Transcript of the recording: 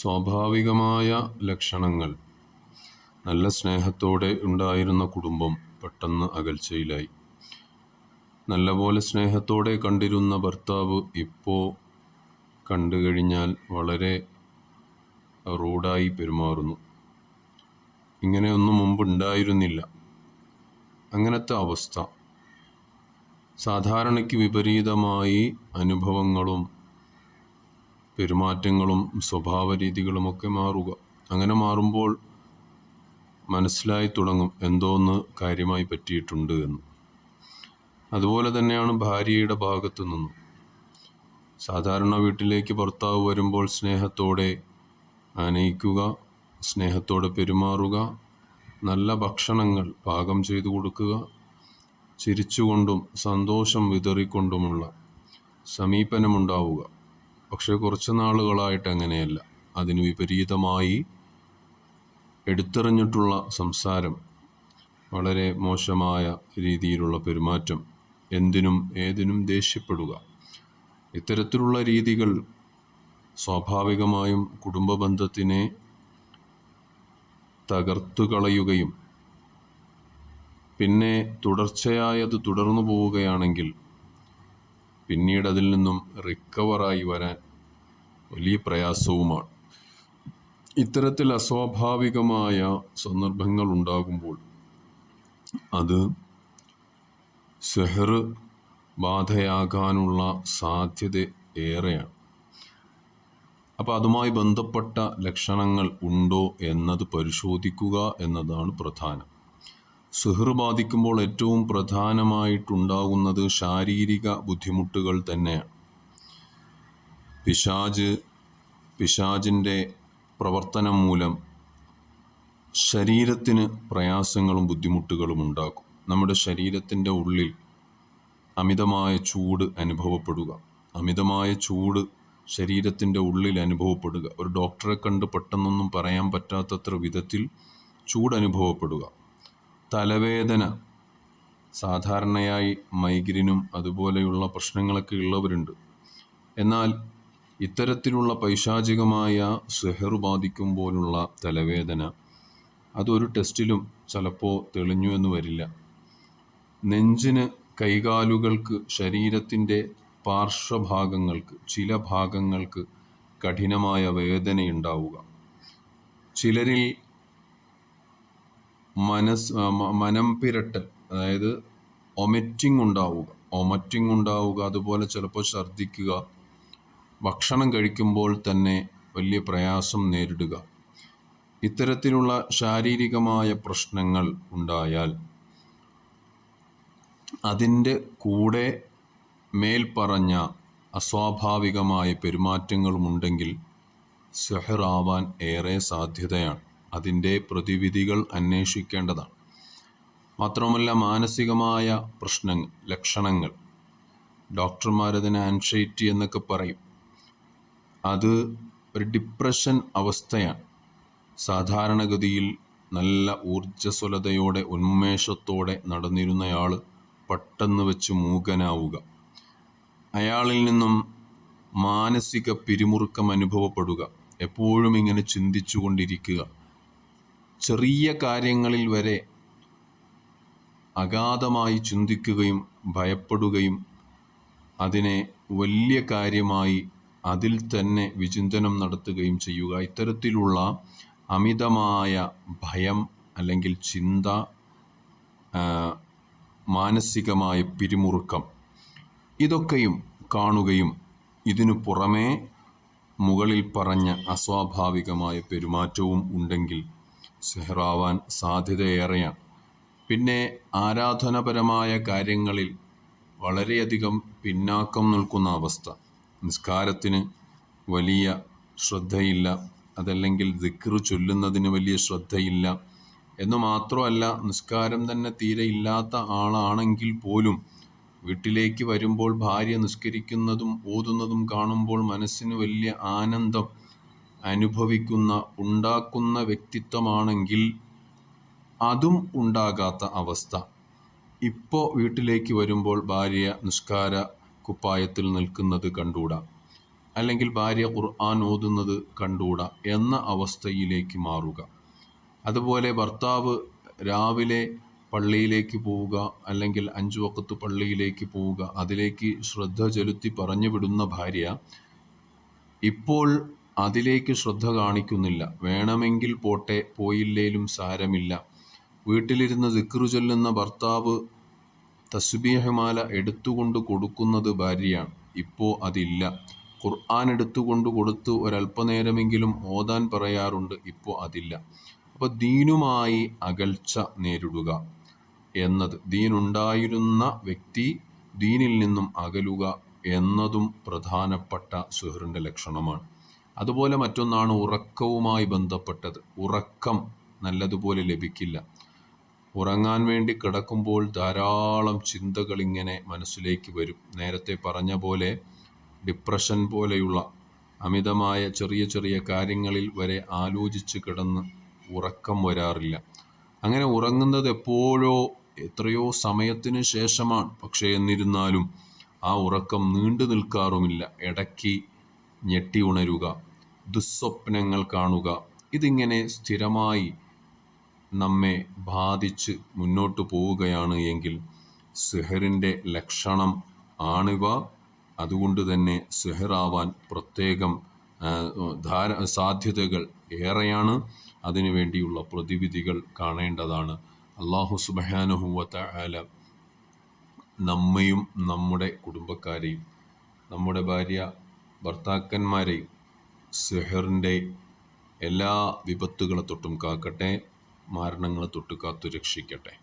സ്വാഭാവികമായ ലക്ഷണങ്ങൾ. നല്ല സ്നേഹത്തോടെ ഉണ്ടായിരുന്ന കുടുംബം പെട്ടെന്ന് അകൽച്ചയിലായി. നല്ലപോലെ സ്നേഹത്തോടെ കണ്ടിരുന്ന ഭർത്താവ് ഇപ്പോൾ കണ്ടു കഴിഞ്ഞാൽ വളരെ റൂഡായി പെരുമാറുന്നു. ഇങ്ങനെയൊന്നും മുമ്പ് ഉണ്ടായിരുന്നില്ല. അങ്ങനത്തെ അവസ്ഥ. സാധാരണയ്ക്ക് വിപരീതമായി അനുഭവങ്ങളും പെരുമാറ്റങ്ങളും സ്വഭാവ രീതികളുമൊക്കെ മാറുക. അങ്ങനെ മാറുമ്പോൾ മനസ്സിലായി തുടങ്ങും എന്തോന്ന് കാര്യമായി പറ്റിയിട്ടുണ്ട് എന്ന്. അതുപോലെ തന്നെയാണ് ഭാര്യയുടെ ഭാഗത്തു നിന്നും. സാധാരണ വീട്ടിലേക്ക് ഭർത്താവ് വരുമ്പോൾ സ്നേഹത്തോടെ ആനയിക്കുക, സ്നേഹത്തോടെ പെരുമാറുക, നല്ല ഭക്ഷണങ്ങൾ പാകം ചെയ്തു കൊടുക്കുക, ചിരിച്ചുകൊണ്ടും സന്തോഷം വിതറിക്കൊണ്ടുമുള്ള സമീപനമുണ്ടാവുക. പക്ഷേ കുറച്ച് നാളുകളായിട്ട് അങ്ങനെയല്ല. അതിന് വിപരീതമായി എടുത്തെറിഞ്ഞിട്ടുള്ള സംസാരം, വളരെ മോശമായ രീതിയിലുള്ള പെരുമാറ്റം, എന്തിനും ഏതിനും ദേഷ്യപ്പെടുക. ഇത്തരത്തിലുള്ള രീതികൾ സ്വാഭാവികമായും കുടുംബ ബന്ധത്തിനെ തകർത്തു കളയുകയും പിന്നെ തുടർച്ചയായി അത് തുടർന്നു പോവുകയാണെങ്കിൽ പിന്നീട് അതിൽ നിന്നും റിക്കവറായി വരാൻ വലിയ പ്രയാസവുമാണ്. ഇത്തരത്തിൽ അസ്വാഭാവികമായ സന്ദർഭങ്ങൾ ഉണ്ടാകുമ്പോൾ അത് സിഹ്ർ ബാധയാകാനുള്ള സാധ്യത ഏറെയാണ്. അപ്പോൾ അതുമായി ബന്ധപ്പെട്ട ലക്ഷണങ്ങൾ ഉണ്ടോ എന്നത് പരിശോധിക്കുക എന്നതാണ് പ്രധാനം. സിഹ്ർ ബാധിക്കുമ്പോൾ ഏറ്റവും പ്രധാനമായിട്ടുണ്ടാകുന്നത് ശാരീരിക ബുദ്ധിമുട്ടുകൾ തന്നെയാണ്. പിശാചിൻ്റെ പ്രവർത്തനം മൂലം ശരീരത്തിന് പ്രയാസങ്ങളും ബുദ്ധിമുട്ടുകളും ഉണ്ടാക്കും. നമ്മുടെ ശരീരത്തിൻ്റെ ഉള്ളിൽ അമിതമായ ചൂട് അനുഭവപ്പെടുക, അമിതമായ ചൂട് ശരീരത്തിൻ്റെ ഉള്ളിൽ അനുഭവപ്പെടുക, ഒരു ഡോക്ടറെ കണ്ട് പെട്ടെന്നൊന്നും പറയാൻ പറ്റാത്തത്ര വിധത്തിൽ ചൂട് അനുഭവപ്പെടുക, തലവേദന. സാധാരണയായി മൈഗ്രെയിനും അതുപോലെയുള്ള പ്രശ്നങ്ങളൊക്കെ ഉള്ളവരുണ്ട്. എന്നാൽ ഇത്തരത്തിലുള്ള പൈശാചികമായ സിഹ്ർ ബാധിക്കുമ്പോഴുള്ള തലവേദന അതൊരു ടെസ്റ്റിലും ചിലപ്പോൾ തെളിഞ്ഞു എന്ന് വരില്ല. നെഞ്ചിന്, കൈകാലുകൾക്ക്, ശരീരത്തിൻ്റെ പാർശ്വഭാഗങ്ങൾക്ക്, ചില ഭാഗങ്ങൾക്ക് കഠിനമായ വേദനയുണ്ടാവുക. ചിലരിൽ മനം പിരട്ടൽ, അതായത് ഒമിറ്റിംഗ് ഉണ്ടാവുക, അതുപോലെ ചിലപ്പോൾ ഛർദ്ദിക്കുക, ഭക്ഷണം കഴിക്കുമ്പോൾ തന്നെ വലിയ പ്രയാസം നേരിടുക. ഇത്തരത്തിലുള്ള ശാരീരികമായ പ്രശ്നങ്ങൾ ഉണ്ടായാൽ അതിൻ്റെ കൂടെ മേൽപ്പറഞ്ഞ അസ്വാഭാവികമായ പെരുമാറ്റങ്ങളുമുണ്ടെങ്കിൽ സിഹ്ർ ആവാൻ ഏറെ സാധ്യതയാണ്. അതിൻ്റെ പ്രതിവിധികൾ അന്വേഷിക്കേണ്ടതാണ്. മാത്രമല്ല, മാനസികമായ പ്രശ്നങ്ങൾ, ലക്ഷണങ്ങൾ, ഡോക്ടർമാരതിനെ ആൻസൈറ്റി എന്നൊക്കെ പറയും. അത് ഒരു ഡിപ്രഷൻ അവസ്ഥയാണ്. സാധാരണഗതിയിൽ നല്ല ഊർജ്ജസ്വലതയോടെ ഉന്മേഷത്തോടെ നടന്നിരുന്നയാൾ പെട്ടെന്ന് വെച്ച് മൂകനാവുക, അയാളിൽ നിന്നും മാനസിക പിരിമുറുക്കം അനുഭവപ്പെടുക, എപ്പോഴും ഇങ്ങനെ ചിന്തിച്ചു കൊണ്ടിരിക്കുക, ചെറിയ കാര്യങ്ങളിൽ വരെ അഗാധമായി ചിന്തിക്കുകയും ഭയപ്പെടുകയും അതിനെ വലിയ കാര്യമായി അതിൽ തന്നെ വിചിന്തനം നടത്തുകയും ചെയ്യുക. ഇത്തരത്തിലുള്ള അമിതമായ ഭയം അല്ലെങ്കിൽ ചിന്ത, മാനസികമായ പിരിമുറുക്കം, ഇതൊക്കെയും കാണുകയും ഇതിനു പുറമേ മുകളിൽ പറഞ്ഞ അസ്വാഭാവികമായ പെരുമാറ്റവും ഉണ്ടെങ്കിൽ സിഹ്റാവാൻ സാധ്യതയേറെയാണ്. പിന്നെ ആരാധനാപരമായ കാര്യങ്ങളിൽ വളരെയധികം പിന്നാക്കം നിൽക്കുന്ന അവസ്ഥ, നിസ്കാരത്തിന് വലിയ ശ്രദ്ധയില്ല, അതല്ലെങ്കിൽ ദിക്ർ ചൊല്ലുന്നതിന് വലിയ ശ്രദ്ധയില്ല എന്ന് മാത്രമല്ല, നിസ്കാരം തന്നെ തീരെ ഇല്ലാത്ത ആളാണെങ്കിൽ പോലും വീട്ടിലേക്ക് വരുമ്പോൾ ഭാര്യ നിസ്കരിക്കുന്നതും ഓതുന്നതും കാണുമ്പോൾ മനസ്സിന് വലിയ ആനന്ദം ഉണ്ടാക്കുന്ന വ്യക്തിത്വമാണെങ്കിൽ അതും ഉണ്ടാകാത്ത അവസ്ഥ. ഇപ്പോൾ വീട്ടിലേക്ക് വരുമ്പോൾ ഭാര്യ നിസ്കാര കുപ്പായത്തിൽ നിൽക്കുന്നത് കണ്ടുകൂടാ. അല്ലെങ്കിൽ ഭാര്യ ഖുർആൻ ഓതുന്നത് കണ്ടുകൂടാ എന്ന അവസ്ഥയിലേക്ക് മാറുക. അതുപോലെ ഭർത്താവ് രാവിലെ പള്ളിയിലേക്ക് പോവുക, അല്ലെങ്കിൽ 5 വഖത്ത് പള്ളിയിലേക്ക് പോവുക, അതിലേക്ക് ശ്രദ്ധ ചെലുത്തി പറഞ്ഞു വിടുന്ന ഭാര്യ ഇപ്പോൾ അതിലേക്ക് ശ്രദ്ധ കാണിക്കുന്നില്ല. വേണമെങ്കിൽ പോട്ടെ, പോയില്ലേലും സാരമില്ല. വീട്ടിലിരുന്ന് ദിക്റ് ചൊല്ലുന്ന ഭർത്താവ് തസ്ബീഹ്മാല എടുത്തുകൊണ്ട് കൊടുക്കുന്നത് ഭാര്യയാണ്. ഇപ്പോൾ അതില്ല. ഖുർആൻ എടുത്തുകൊണ്ട് കൊടുത്ത് ഒരല്പനേരമെങ്കിലും ഓതാൻ പറയാറുണ്ട്. ഇപ്പോൾ അതില്ല. അപ്പോൾ ദീനുമായി അകൽച്ച നേരിടുക എന്നത്, ദീനുണ്ടായിരുന്ന വ്യക്തി ദീനിൽ നിന്നും അകലുക എന്നതും പ്രധാനപ്പെട്ട സുഹൃത്തിൻ്റെ ലക്ഷണമാണ്. അതുപോലെ മറ്റൊന്നാണ് ഉറക്കവുമായി ബന്ധപ്പെട്ടത്. ഉറക്കം നല്ലതുപോലെ ലഭിക്കില്ല. ഉറങ്ങാൻ വേണ്ടി കിടക്കുമ്പോൾ ധാരാളം ചിന്തകൾ ഇങ്ങനെ മനസ്സിലേക്ക് വരും. നേരത്തെ പറഞ്ഞ പോലെ ഡിപ്രഷൻ പോലെയുള്ള അമിതമായ ചെറിയ ചെറിയ കാര്യങ്ങളിൽ വരെ ആലോചിച്ച് കിടന്ന് ഉറക്കം വരാറില്ല. അങ്ങനെ ഉറങ്ങുന്നത് എപ്പോഴോ എത്രയോ സമയത്തിന് ശേഷമാണ്. പക്ഷേ എന്നിരുന്നാലും ആ ഉറക്കം നീണ്ടു നിൽക്കാറുമില്ല. ഇടയ്ക്ക് ഞെട്ടി ഉണരുക, ദുസ്വപ്നങ്ങൾ കാണുക, ഇതിങ്ങനെ സ്ഥിരമായി നമ്മെ ബാധിച്ച് മുന്നോട്ട് പോവുകയാണ് എങ്കിൽ സിഹറിൻ്റെ ലക്ഷണം ആണിവ. അതുകൊണ്ട് തന്നെ സിഹറാവാൻ പ്രത്യേകം സാധ്യതകൾ ഏറെയാണ്. അതിനു വേണ്ടിയുള്ള പ്രതിവിധികൾ കാണേണ്ടതാണ്. അല്ലാഹു സുബ്ഹാനഹു വ തആല നമ്മയും നമ്മുടെ കുടുംബക്കാരെയും നമ്മുടെ ഭാര്യ ഭർത്താക്കന്മാരെയും സിഹറിൻ്റെ എല്ലാ വിപത്തുകളെ തൊട്ടും കാക്കട്ടെ, മാരണങ്ങളെ തൊട്ട് കാത്തു രക്ഷിക്കട്ടെ.